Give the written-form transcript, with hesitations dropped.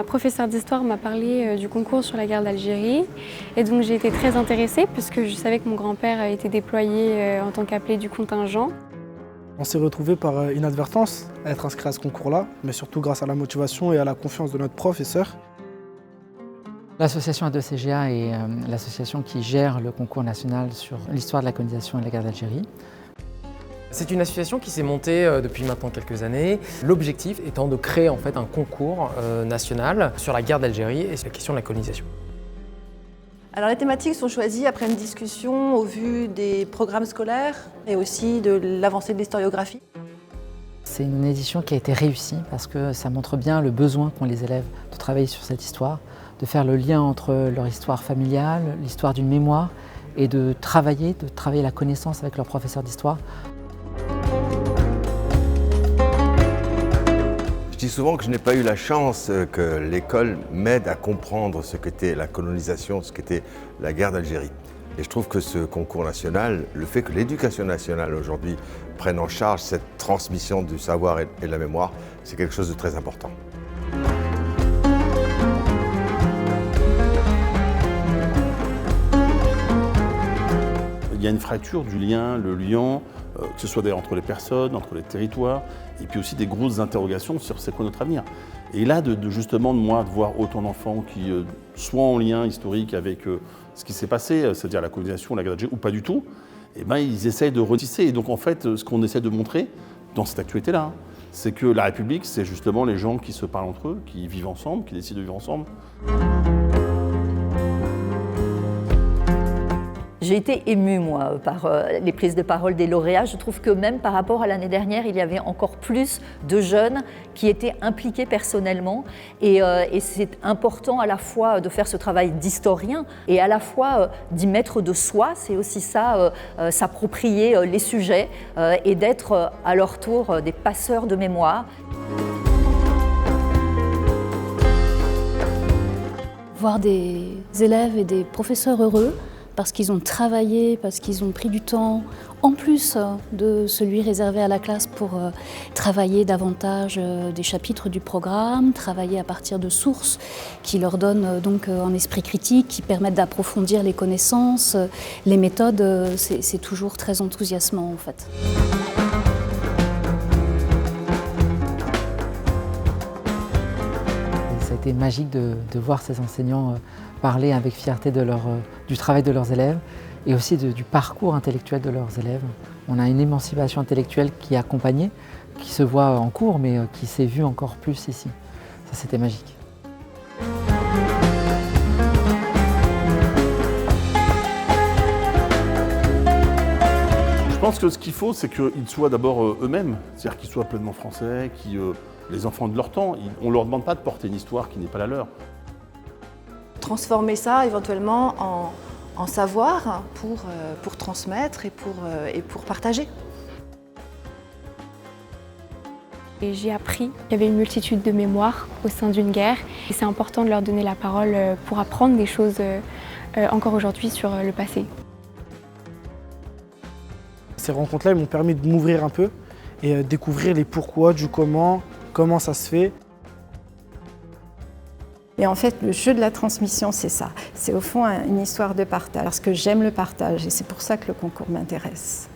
professeure d'histoire m'a parlé du concours sur la guerre d'Algérie et donc j'ai été très intéressée puisque je savais que mon grand-père a été déployé en tant qu'appelé du contingent. On s'est retrouvés par inadvertance à être inscrits à ce concours-là, mais surtout grâce à la motivation et à la confiance de notre professeur. L'association A2CGA est l'association qui gère le concours national sur l'histoire de la colonisation et de la guerre d'Algérie. C'est une association qui s'est montée depuis maintenant quelques années. L'objectif étant de créer en fait un concours national sur la guerre d'Algérie et sur la question de la colonisation. Alors les thématiques sont choisies après une discussion au vu des programmes scolaires et aussi de l'avancée de l'historiographie. C'est une édition qui a été réussie parce que ça montre bien le besoin qu'ont les élèves de travailler sur cette histoire, de faire le lien entre leur histoire familiale, l'histoire d'une mémoire et de travailler la connaissance avec leur professeur d'histoire. Je dis souvent que je n'ai pas eu la chance que l'école m'aide à comprendre ce qu'était la colonisation, ce qu'était la guerre d'Algérie. Et je trouve que ce concours national, le fait que l'éducation nationale aujourd'hui prenne en charge cette transmission du savoir et de la mémoire, c'est quelque chose de très important. Il y a une fracture du lien, le lien, que ce soit d'ailleurs entre les personnes, entre les territoires, et puis aussi des grosses interrogations sur c'est quoi notre avenir. Et là, justement, de voir autant d'enfants qui soient en lien historique avec ce qui s'est passé, c'est-à-dire la colonisation, la guerre d'Algérie, ou pas du tout, eh ben, ils essayent de retisser. Et donc, en fait, ce qu'on essaie de montrer dans cette actualité-là, c'est que la République, c'est justement les gens qui se parlent entre eux, qui vivent ensemble, qui décident de vivre ensemble. J'ai été émue, moi, par les prises de parole des lauréats. Je trouve que même par rapport à l'année dernière, il y avait encore plus de jeunes qui étaient impliqués personnellement. Et c'est important à la fois de faire ce travail d'historien et à la fois d'y mettre de soi. C'est aussi ça, s'approprier les sujets et d'être à leur tour des passeurs de mémoire. Voir des élèves et des professeurs heureux, parce qu'ils ont travaillé, parce qu'ils ont pris du temps, en plus de celui réservé à la classe pour travailler davantage des chapitres du programme, travailler à partir de sources qui leur donnent donc un esprit critique, qui permettent d'approfondir les connaissances, les méthodes, c'est toujours très enthousiasmant en fait. Ça a été magique de voir ces enseignants parler avec fierté du travail de leurs élèves et aussi du parcours intellectuel de leurs élèves. On a une émancipation intellectuelle qui est accompagnée, qui se voit en cours, mais qui s'est vue encore plus ici. Ça, c'était magique. Je pense que ce qu'il faut, c'est qu'ils soient d'abord eux-mêmes, c'est-à-dire qu'ils soient pleinement français, les enfants de leur temps. On ne leur demande pas de porter une histoire qui n'est pas la leur. Transformer ça éventuellement en savoir pour transmettre et pour partager. Et j'ai appris qu'il y avait une multitude de mémoires au sein d'une guerre et c'est important de leur donner la parole pour apprendre des choses encore aujourd'hui sur le passé. Ces rencontres-là m'ont permis de m'ouvrir un peu et découvrir les pourquoi, du comment ça se fait. Et en fait, le jeu de la transmission, c'est ça. C'est au fond une histoire de partage, parce que j'aime le partage et c'est pour ça que le concours m'intéresse.